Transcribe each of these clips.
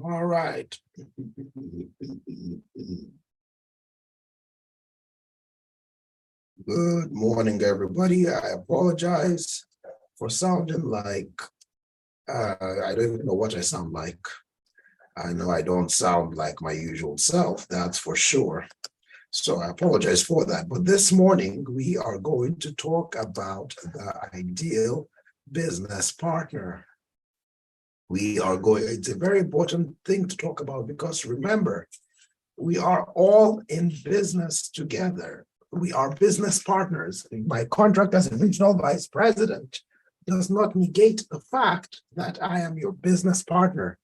All right. Good morning, everybody. I apologize for sounding like I don't even know what I sound like. I know I don't sound like my usual self, that's for sure. So I apologize for that. But this morning, we are going to talk about the ideal business partner. It's a very important thing to talk about because remember, we are all in business together. We are business partners. My contract as a regional vice president does not negate the fact that I am your business partner.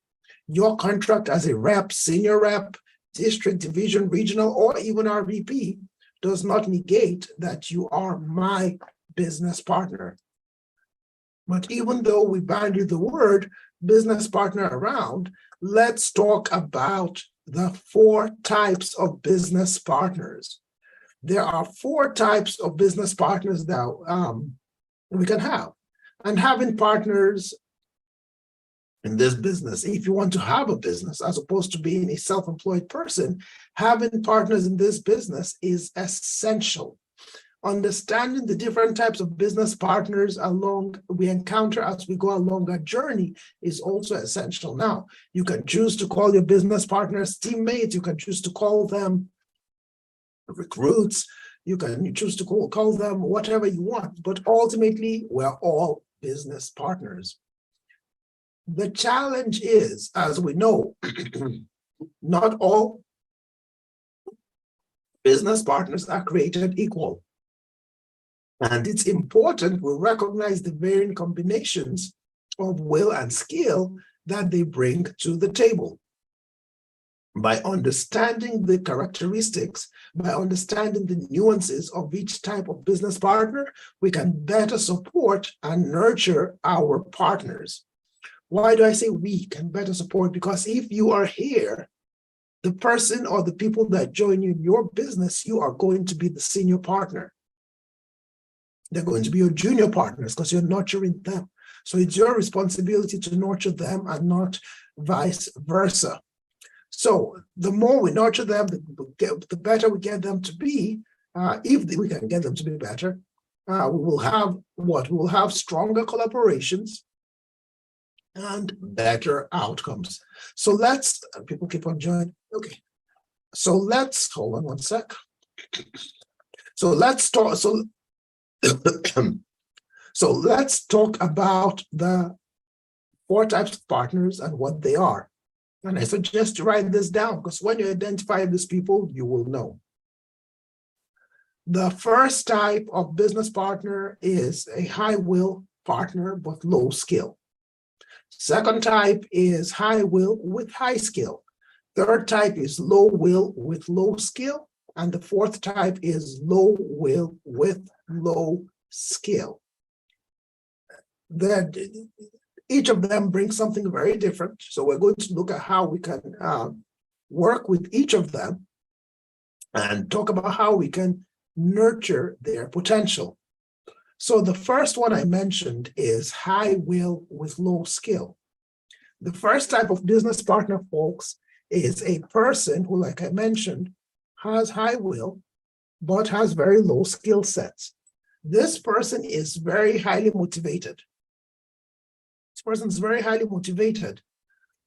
Your contract as a rep, senior rep, district, division, regional, or even RVP does not negate that you are my business partner. But even though we bandy the word business partner around, let's talk about the 4 types of business partners. There are 4 types of business partners that we can have. And having partners in this business, if you want to have a business, as opposed to being a self-employed person, having partners in this business is essential. Understanding the different types of business partners we encounter as we go along a journey is also essential. Now, you can choose to call your business partners teammates, you can choose to call them recruits, you can choose to call them whatever you want, but ultimately, we're all business partners. The challenge is, as we know, not all business partners are created equal. And it's important we recognize the varying combinations of will and skill that they bring to the table. By understanding the characteristics, by understanding the nuances of each type of business partner, we can better support and nurture our partners. Why do I say we can better support? Because if you are here, the person or the people that join you in your business, you are going to be the senior partner. They're going to be your junior partners because you're nurturing them. So it's your responsibility to nurture them and not vice versa. So the more we nurture them, the better we get them to be. If we can get them to be better, we will have what? We will have stronger collaborations and better outcomes. So people keep on joining. Okay. So hold on one sec. So let's talk. So let's talk about the 4 types of partners and what they are. And I suggest you write this down because when you identify these people, you will know. The first type of business partner is a high will partner but low skill. Second type is high will with high skill. Third type is low will with low skill. And the 4th type is low will with low skill. Each of them brings something very different. So we're going to look at how we can work with each of them and talk about how we can nurture their potential. So the first one I mentioned is high will with low skill. The first type of business partner, folks, is a person who, like I mentioned, has high will, but has very low skill sets. This person is very highly motivated. This person is very highly motivated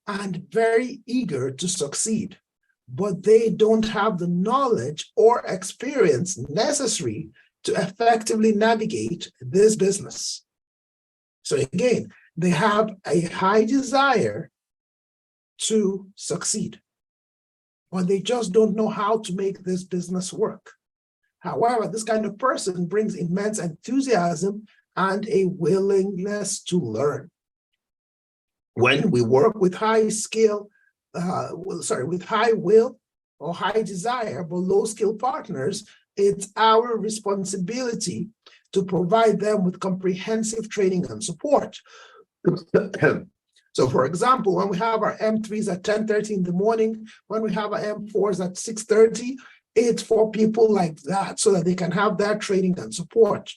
and very eager to succeed, but they don't have the knowledge or experience necessary to effectively navigate this business. So again, they have a high desire to succeed, but they just don't know how to make this business work. However, this kind of person brings immense enthusiasm and a willingness to learn. When we work with high will or high desire, but low skill partners, it's our responsibility to provide them with comprehensive training and support. So for example, when we have our M3s at 10:30 in the morning, when we have our M4s at 6:30, it's for people like that so that they can have that training and support.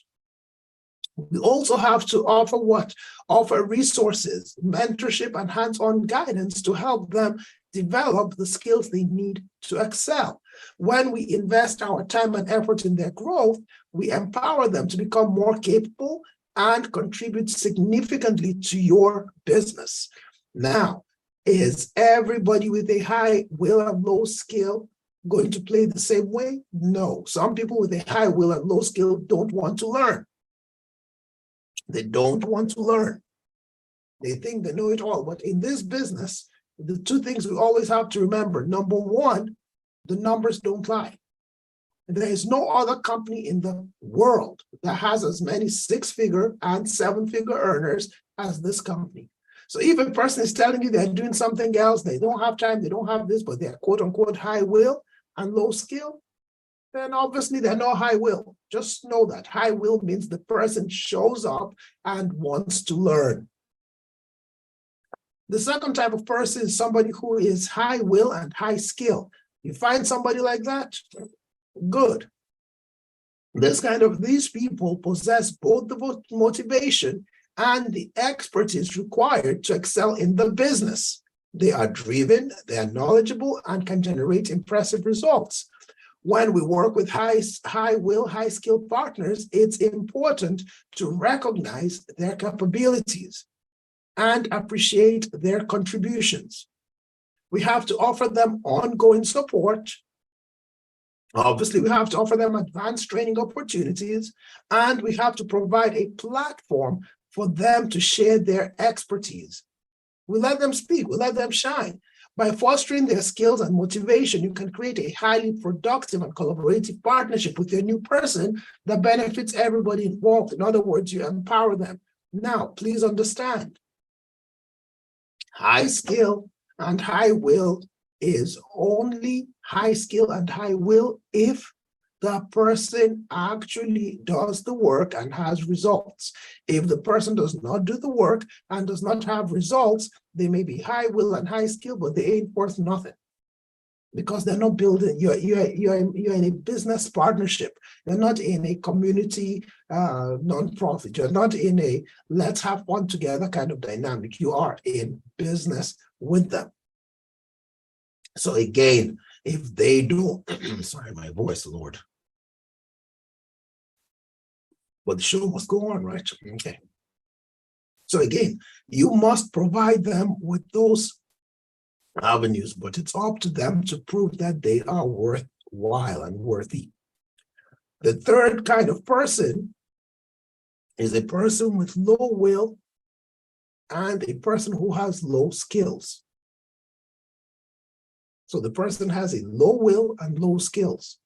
We also have to offer what? Offer resources, mentorship, and hands-on guidance to help them develop the skills they need to excel. When we invest our time and effort in their growth, we empower them to become more capable and contribute significantly to your business. Now, is everybody with a high will and low skill going to play the same way? No. Some people with a high will and low skill don't want to learn. They don't want to learn. They think they know it all. But in this business, the two things we always have to remember. Number one, the numbers don't lie. There is no other company in the world that has as many 6-figure and 7-figure earners as this company. So if a person is telling you they're doing something else, they don't have time, they don't have this, but they're quote unquote high will and low skill, then obviously they're not high will. Just know that high will means the person shows up and wants to learn. The second type of person is somebody who is high will and high skill. You find somebody like that? Good. These people possess both the motivation and the expertise required to excel in the business. They are driven, they are knowledgeable, and can generate impressive results. When we work with high will, high skill partners, it's important to recognize their capabilities and appreciate their contributions. We have to offer them ongoing support. Obviously, we have to offer them advanced training opportunities, and we have to provide a platform for them to share their expertise. We let them speak, we let them shine. By fostering their skills and motivation, you can create a highly productive and collaborative partnership with your new person that benefits everybody involved. In other words, you empower them. Now, please understand, high skill and high will is only high skill and high will if the person actually does the work and has results. If the person does not do the work and does not have results, they may be high will and high skill, but they ain't worth nothing because they're not building. You're in a business partnership. You're not in a community nonprofit. You're not in a let's have fun together kind of dynamic. You are in business with them. So again, if they do, sorry, my voice, Lord. But the show must go on, right? Okay. So again, you must provide them with those avenues, but it's up to them to prove that they are worthwhile and worthy. The third kind of person is a person with low will and a person who has low skills. So the person has a low will and low skills.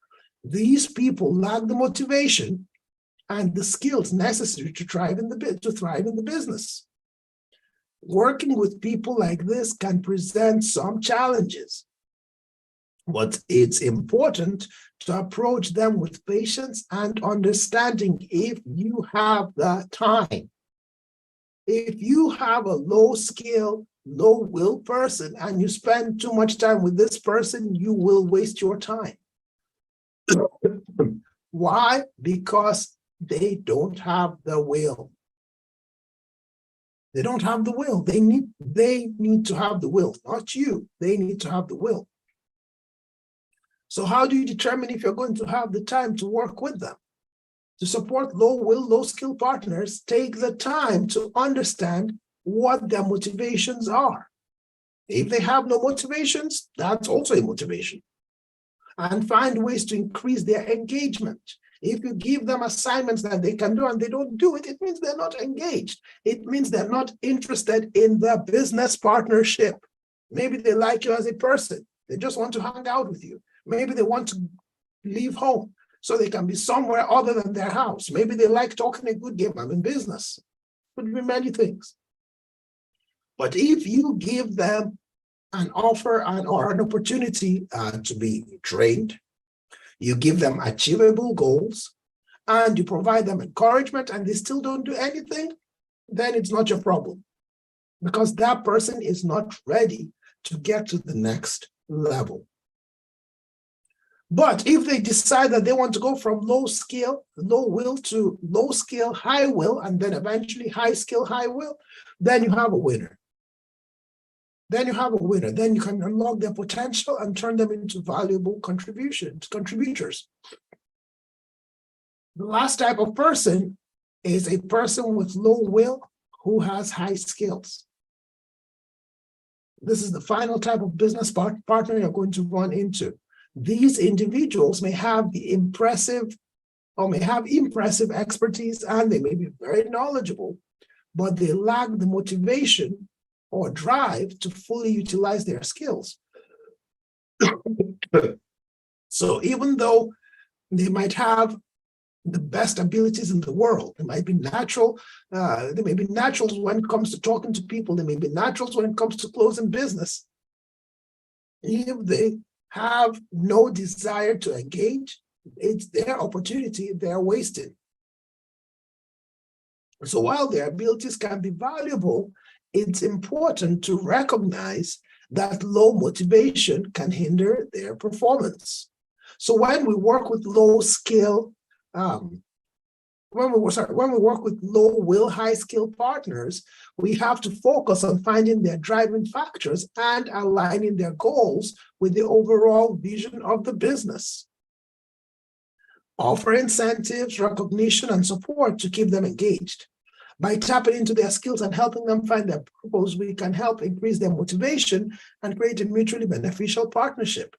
These people lack the motivation and the skills necessary to thrive in the business. Working with people like this can present some challenges, but it's important to approach them with patience and understanding if you have the time. If you have a low skill, low will person and you spend too much time with this person, you will waste your time. Why? Because they don't have the will. They don't have the will. They need to have the will, not you. They need to have the will. So how do you determine if you're going to have the time to work with them? To support low will, low skill partners, take the time to understand what their motivations are. If they have no motivations, that's also a motivation. And find ways to increase their engagement. If you give them assignments that they can do and they don't do it, it means they're not engaged. It means they're not interested in the business partnership. Maybe they like you as a person. They just want to hang out with you. Maybe they want to leave home so they can be somewhere other than their house. Maybe they like talking a good game. I'm in business. Could be many things. But if you give them an offer or an opportunity to be trained, you give them achievable goals, and you provide them encouragement, and they still don't do anything, then it's not your problem. Because that person is not ready to get to the next level. But if they decide that they want to go from low will to low skill, high will, and then eventually high skill, high will, then you have a winner. Then you have a winner. Then you can unlock their potential and turn them into valuable contributors. The last type of person is a person with low will who has high skills. This is the final type of business partner you're going to run into. These individuals may have impressive expertise, and they may be very knowledgeable, but they lack the motivation or drive to fully utilize their skills. So even though they might have the best abilities in the world, they may be naturals when it comes to talking to people, they may be naturals when it comes to closing business. If they have no desire to engage, it's their opportunity they're wasting. So while their abilities can be valuable, it's important to recognize that low motivation can hinder their performance. So when we work with low skill, when we work with low will, high skill partners, we have to focus on finding their driving factors and aligning their goals with the overall vision of the business. Offer incentives, recognition, and support to keep them engaged. By tapping into their skills and helping them find their purpose, we can help increase their motivation and create a mutually beneficial partnership.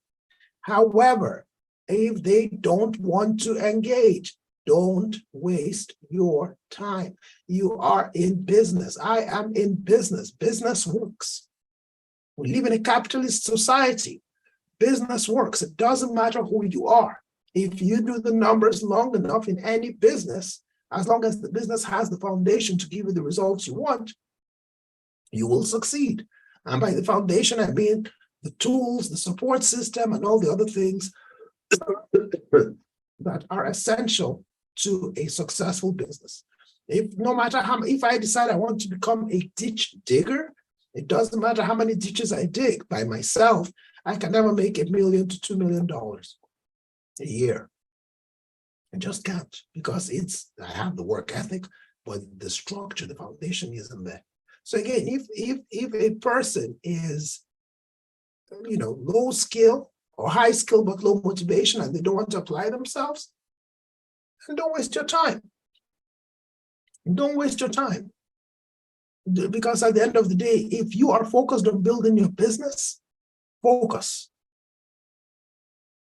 However, if they don't want to engage, don't waste your time. You are in business. I am in business. Business works. We live in a capitalist society. Business works. It doesn't matter who you are. If you do the numbers long enough in any business, as long as the business has the foundation to give you the results you want, you will succeed. And by the foundation, I mean the tools, the support system, and all the other things that are essential to a successful business. If I decide I want to become a ditch digger, it doesn't matter how many ditches I dig by myself, I can never make $1 million to $2 million a year. I just can't, because I have the work ethic, but the structure, the foundation isn't there. So again, if a person is, low skill or high skill but low motivation, and they don't want to apply themselves, then don't waste your time. Don't waste your time. Because at the end of the day, if you are focused on building your business, focus.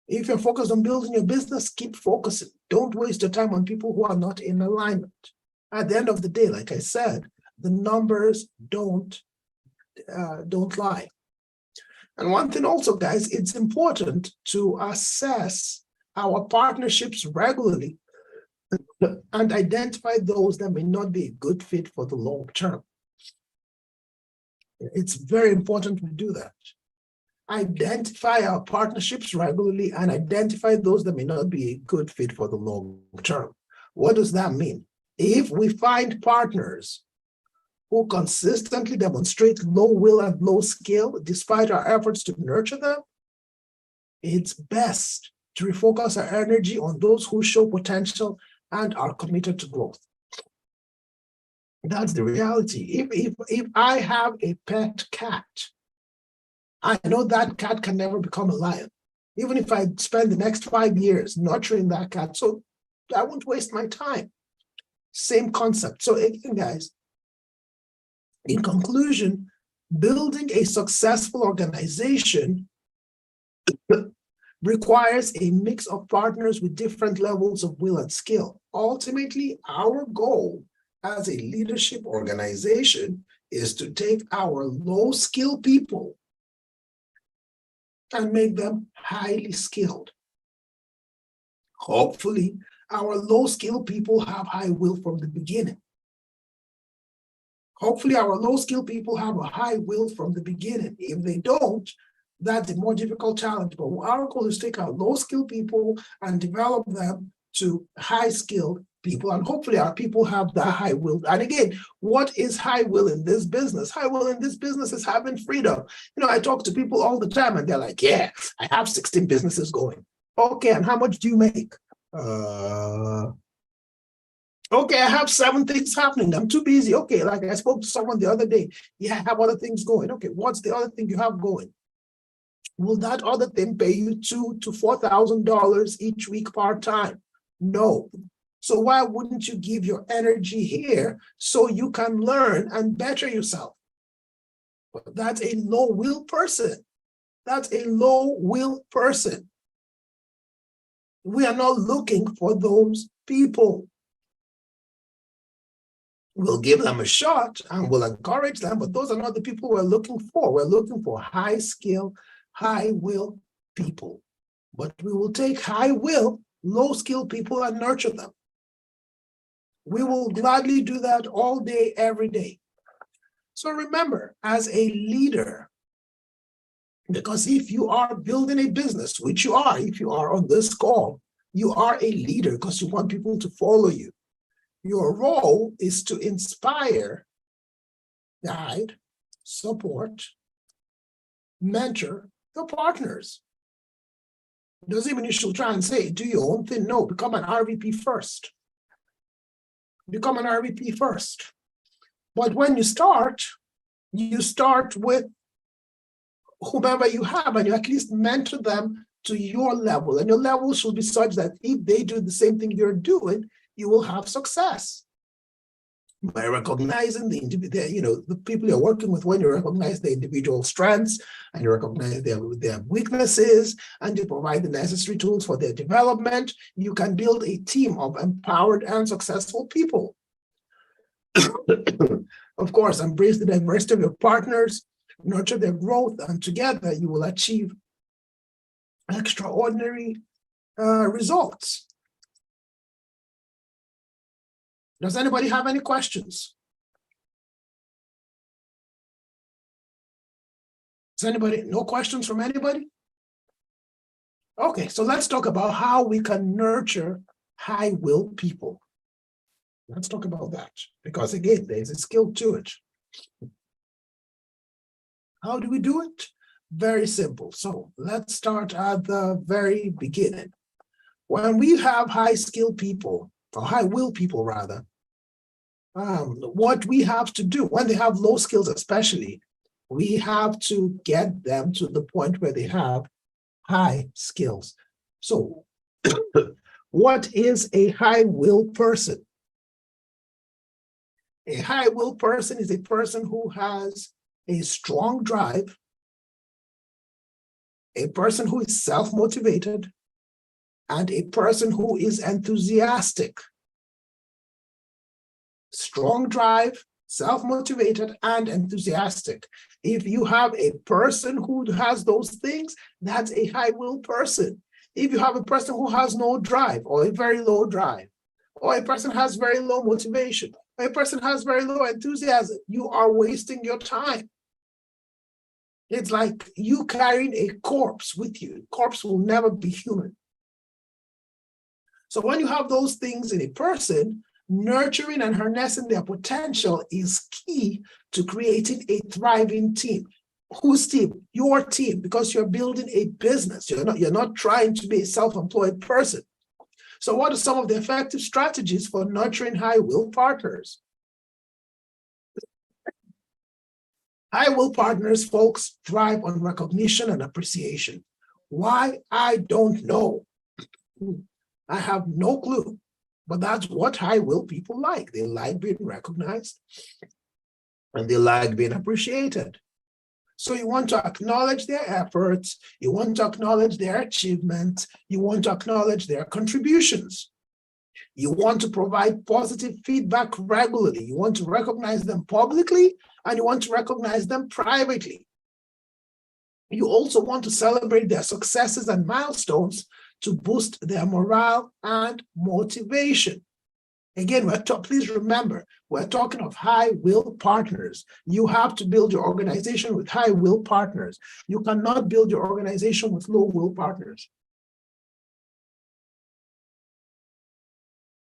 If you're focused on building your business, keep focusing. Don't waste your time on people who are not in alignment. At the end of the day, like I said, the numbers don't lie. And one thing also, guys, it's important to assess our partnerships regularly and identify those that may not be a good fit for the long term. It's very important we do that. Identify our partnerships regularly and identify those that may not be a good fit for the long term. What does that mean? If we find partners who consistently demonstrate low will and low skill, despite our efforts to nurture them, it's best to refocus our energy on those who show potential and are committed to growth. That's the reality. If I have a pet cat, I know that cat can never become a lion, even if I spend the next 5 years nurturing that cat. So I won't waste my time. Same concept. So again, guys, in conclusion, building a successful organization requires a mix of partners with different levels of will and skill. Ultimately, our goal as a leadership organization is to take our low-skill people and make them highly skilled. Hopefully, our low-skill people have high will from the beginning. Hopefully, our low-skill people have a high will from the beginning. If they don't, that's a more difficult challenge. But our goal is to take our low-skill people and develop them to high-skilled people. And hopefully, our people have that high will. And again, what is high will in this business? High will in this business is having freedom. I talk to people all the time and they're like, yeah, I have 16 businesses going. Okay, and how much do you make? Okay, I have 7 things happening. I'm too busy. Okay, like I spoke to someone the other day. Yeah, I have other things going. Okay, what's the other thing you have going? Will that other thing pay you $2,000 to $4,000 each week part-time? No. So why wouldn't you give your energy here so you can learn and better yourself? But that's a low-will person. That's a low-will person. We are not looking for those people. We'll give them a shot and we'll encourage them, but those are not the people we're looking for. We're looking for high-skill, high-will people. But we will take high-will, low-skill people and nurture them. We will gladly do that all day, every day. So remember, as a leader, because if you are building a business, which you are, if you are on this call, you are a leader because you want people to follow you. Your role is to inspire, guide, support, mentor your partners. It doesn't mean you should try and say, do your own thing. No, become an RVP first. Become an RVP first. But when you start with whomever you have, and you at least mentor them to your level. And your level should be such that if they do the same thing you're doing, you will have success. By recognizing the people you're working with, when you recognize their individual strengths and you recognize their weaknesses and you provide the necessary tools for their development, you can build a team of empowered and successful people. Of course, embrace the diversity of your partners, nurture their growth, and together you will achieve extraordinary results. Does anybody have any questions? No questions from anybody? Okay, so let's talk about how we can nurture high-will people. Let's talk about that, because again, there's a skill to it. How do we do it? Very simple. So let's start at the very beginning. When we have high-skill people, or high-will people rather, what we have to do, when they have low skills especially, we have to get them to the point where they have high skills. So what is a high-will person? A high-will person is a person who has a strong drive, a person who is self-motivated, and a person who is enthusiastic. Strong drive, self-motivated, and enthusiastic. If you have a person who has those things, that's a high-will person. If you have a person who has no drive or a very low drive, or a person has very low motivation, or a person has very low enthusiasm, you are wasting your time. It's like you carrying a corpse with you. Corpse will never be human. So when you have those things in a person, nurturing and harnessing their potential is key to creating a thriving team. Whose team? Your team, because you're building a business. You're not trying to be a self-employed person. So what are some of the effective strategies for nurturing high-will partners? High-will partners, folks, thrive on recognition and appreciation. Why? I don't know. I have no clue. But that's what high-will people like. They like being recognized and they like being appreciated. So you want to acknowledge their efforts, you want to acknowledge their achievements, you want to acknowledge their contributions. You want to provide positive feedback regularly. You want to recognize them publicly and you want to recognize them privately. You also want to celebrate their successes and milestones to boost their morale and motivation. Again, please remember, we're talking of high-will partners. You have to build your organization with high-will partners. You cannot build your organization with low-will partners.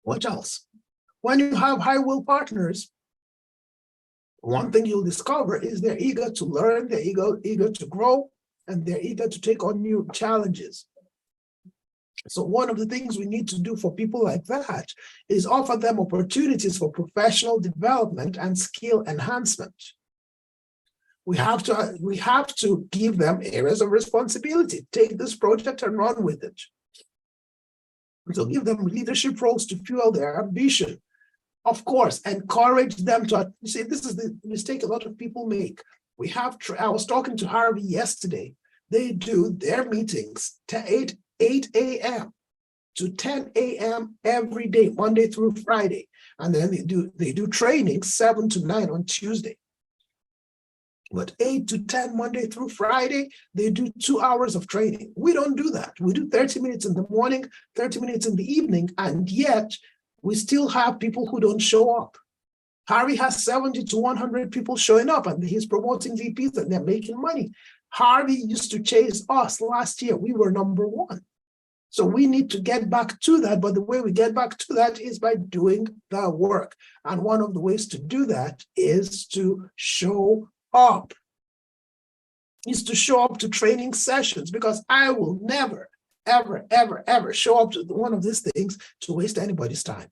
What else? When you have high-will partners, one thing you'll discover is they're eager to learn, they're eager to grow, and they're eager to take on new challenges. So one of the things we need to do for people like that is offer them opportunities for professional development and skill enhancement. We have to give them areas of responsibility. Take this project and run with it. So give them leadership roles to fuel their ambition. Of course, encourage them to see. This is the mistake a lot of people make. I was talking to Harvey yesterday. They do their meetings to 8 a.m. to 10 a.m. every day, Monday through Friday. And then they do training 7 to 9 on Tuesday. But 8 to 10 Monday through Friday, they do 2 hours of training. We don't do that. We do 30 minutes in the morning, 30 minutes in the evening, and yet we still have people who don't show up. Harry has 70 to 100 people showing up, and he's promoting VPs and they're making money. Harvey used to chase us last year. We were number 1. So we need to get back to that, but the way we get back to that is by doing the work. And one of the ways to do that is to show up, to training sessions, because I will never, ever, ever, ever show up to one of these things to waste anybody's time.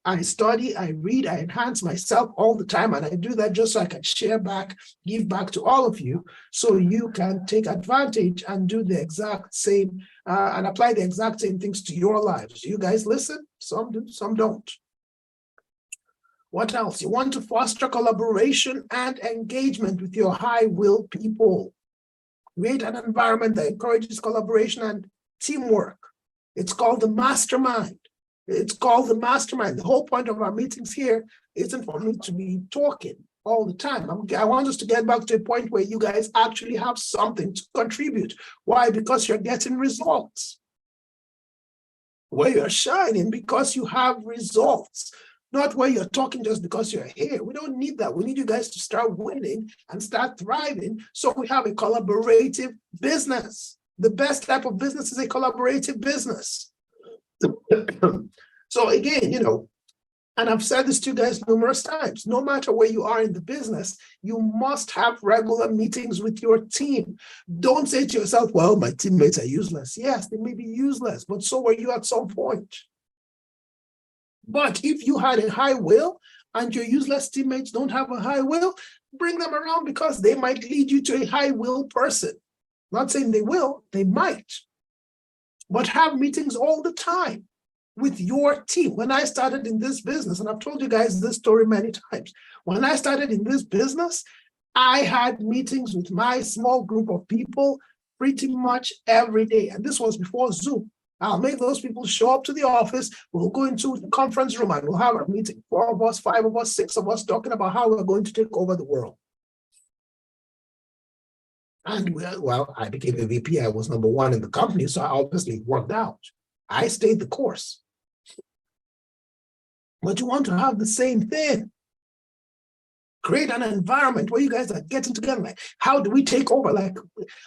I study, I read, I enhance myself all the time, and I do that just so I can share back, give back to all of you, so you can take advantage and do the exact same, and apply the exact same things to your lives. You guys listen? Some do, some don't. What else? You want to foster collaboration and engagement with your high-will people. Create an environment that encourages collaboration and teamwork. It's called the mastermind. It's called the mastermind. The whole point of our meetings here isn't for me to be talking all the time. I want us to get back to a point where you guys actually have something to contribute. Why? Because you're getting results. Where you're shining because you have results. Not where you're talking just because you're here. We don't need that. We need you guys to start winning and start thriving so we have a collaborative business. The best type of business is a collaborative business. So again, and I've said this to you guys numerous times, no matter where you are in the business, you must have regular meetings with your team. Don't say to yourself, well, my teammates are useless. Yes, they may be useless, but so were you at some point. But if you had a high will and your useless teammates don't have a high will, bring them around because they might lead you to a high will person. Not saying they will, they might. But have meetings all the time with your team. When I started in this business, and I've told you guys this story many times, when I started in this business, I had meetings with my small group of people pretty much every day. And this was before Zoom. I'll make those people show up to the office. We'll go into the conference room and we'll have a meeting. 4 of us, 5 of us, 6 of us talking about how we're going to take over the world. And well, I became a VP. I was number 1 in the company, so I obviously worked out. I stayed the course. But you want to have the same thing. Create an environment where you guys are getting together. Like, how do we take over? Like,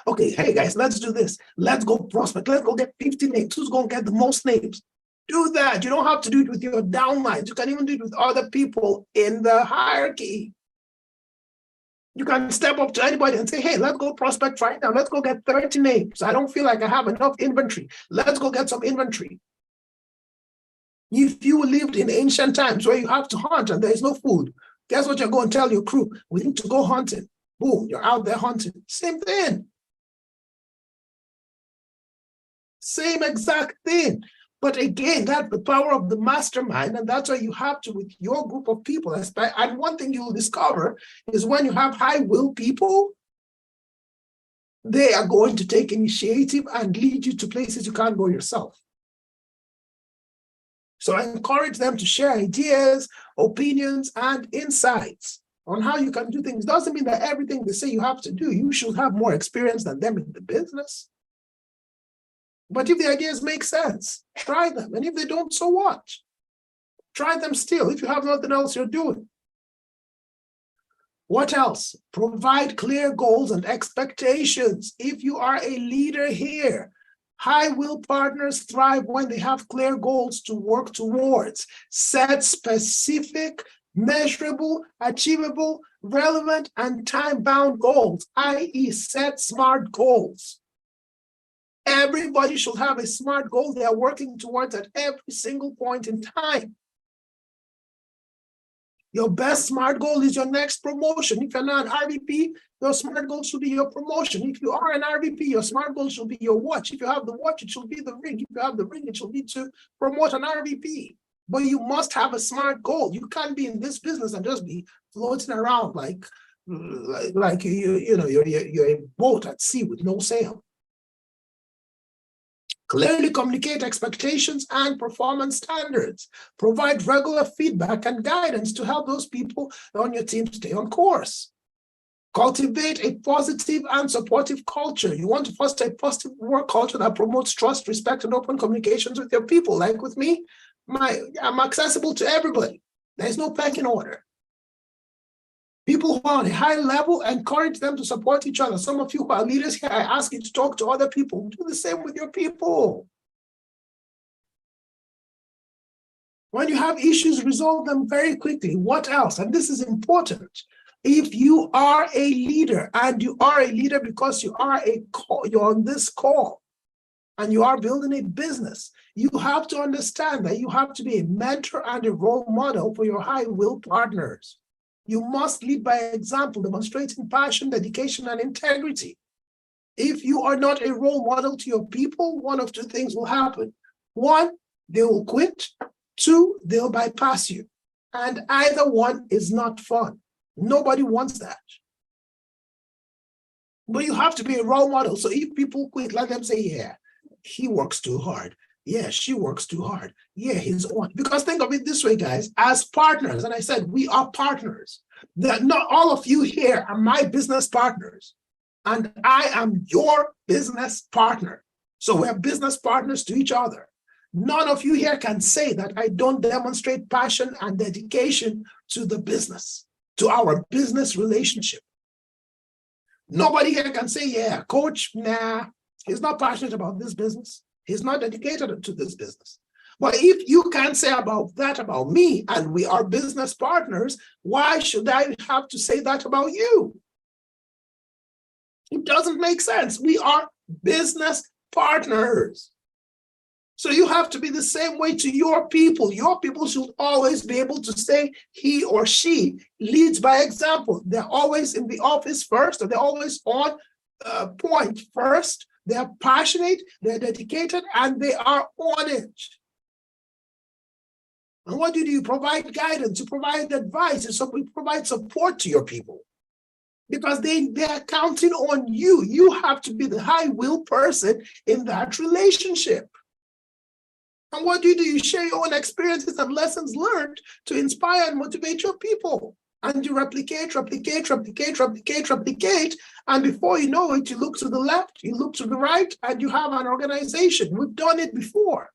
okay, hey guys, let's do this. Let's go prospect. Let's go get 50 names. Who's going to get the most names? Do that. You don't have to do it with your downlines. You can even do it with other people in the hierarchy. You can step up to anybody and say, hey, let's go prospect right now. Let's go get 30 names. I don't feel like I have enough inventory. Let's go get some inventory. If you lived in ancient times where you have to hunt and there is no food, guess what you're going to tell your crew? We need to go hunting. Boom, you're out there hunting. Same thing. Same exact thing. But again, that's the power of the mastermind, and that's why you have to with your group of people. And one thing you'll discover is when you have high will people, they are going to take initiative and lead you to places you can't go yourself. So I encourage them to share ideas, opinions, and insights on how you can do things. Doesn't mean that everything they say you have to do, you should have more experience than them in the business. But if the ideas make sense, try them. And if they don't, so what? Try them still if you have nothing else you're doing. What else? Provide clear goals and expectations. If you are a leader here, high will partners thrive when they have clear goals to work towards. Set specific, measurable, achievable, relevant, and time-bound goals, i.e. set SMART goals. Everybody should have a SMART goal they are working towards at every single point in time. Your best SMART goal is your next promotion. If you're not an RVP, your SMART goal should be your promotion. If you are an RVP, your SMART goal should be your watch. If you have the watch, it should be the ring. If you have the ring, it should be to promote an RVP. But you must have a SMART goal. You can't be in this business and just be floating around like you're a boat at sea with no sail. Clearly communicate expectations and performance standards. Provide regular feedback and guidance to help those people on your team stay on course. Cultivate a positive and supportive culture. You want to foster a positive work culture that promotes trust, respect, and open communications with your people. Like with me, I'm accessible to everybody. There's no pecking order. People who are on a high level, encourage them to support each other. Some of you who are leaders here, I ask you to talk to other people. Do the same with your people. When you have issues, resolve them very quickly. What else? And this is important. If you are a leader, and you are a leader because you're on this call, and you are building a business, you have to understand that you have to be a mentor and a role model for your high-will partners. You must lead by example, demonstrating passion, dedication, and integrity. If you are not a role model to your people, one of two things will happen. One, they will quit. Two, they'll bypass you. And either one is not fun. Nobody wants that. But you have to be a role model. So if people quit, let them say, yeah, he works too hard. Yeah, she works too hard. Yeah, he's on. Because think of it this way, guys, as partners, and I said, we are partners. That not all of you here are my business partners, and I am your business partner. So we're business partners to each other. None of you here can say that I don't demonstrate passion and dedication to the business, to our business relationship. Nobody here can say, yeah, coach, nah, he's not passionate about this business. He's not dedicated to this business. But if you can't say that about me, and we are business partners, why should I have to say that about you? It doesn't make sense. We are business partners. So you have to be the same way to your people. Your people should always be able to say he or she leads by example. They're always in the office first, or they're always on point first. They're passionate, they're dedicated, and they are on it. And what do? You provide guidance, you provide advice, and so we provide support to your people. Because they're counting on you. You have to be the high-will person in that relationship. And what do? You share your own experiences and lessons learned to inspire and motivate your people. And you replicate. And before you know it, you look to the left, you look to the right, and you have an organization. We've done it before.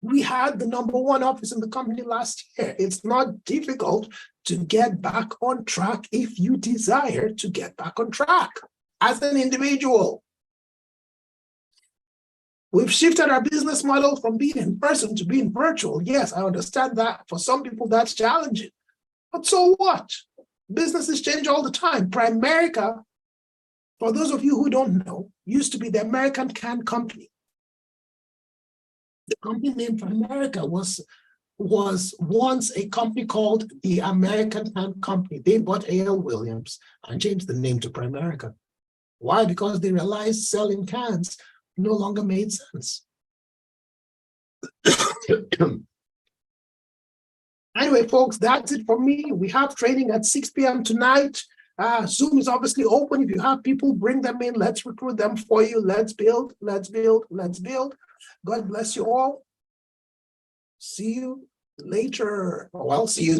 We had the #1 office in the company last year. It's not difficult to get back on track if you desire to get back on track as an individual. We've shifted our business model from being in person to being virtual. Yes, I understand that. For some people, that's challenging. But so what? Businesses change all the time. Primerica, for those of you who don't know, used to be the American Can Company. The company named Primerica was once a company called the American Can Company. They bought A.L. Williams and changed the name to Primerica. Why? Because they realized selling cans no longer made sense. Anyway, folks, that's it for me. We have training at 6 p.m. tonight. Zoom is obviously open. If you have people, bring them in. Let's recruit them for you. Let's build. God bless you all. See you later. Well, see you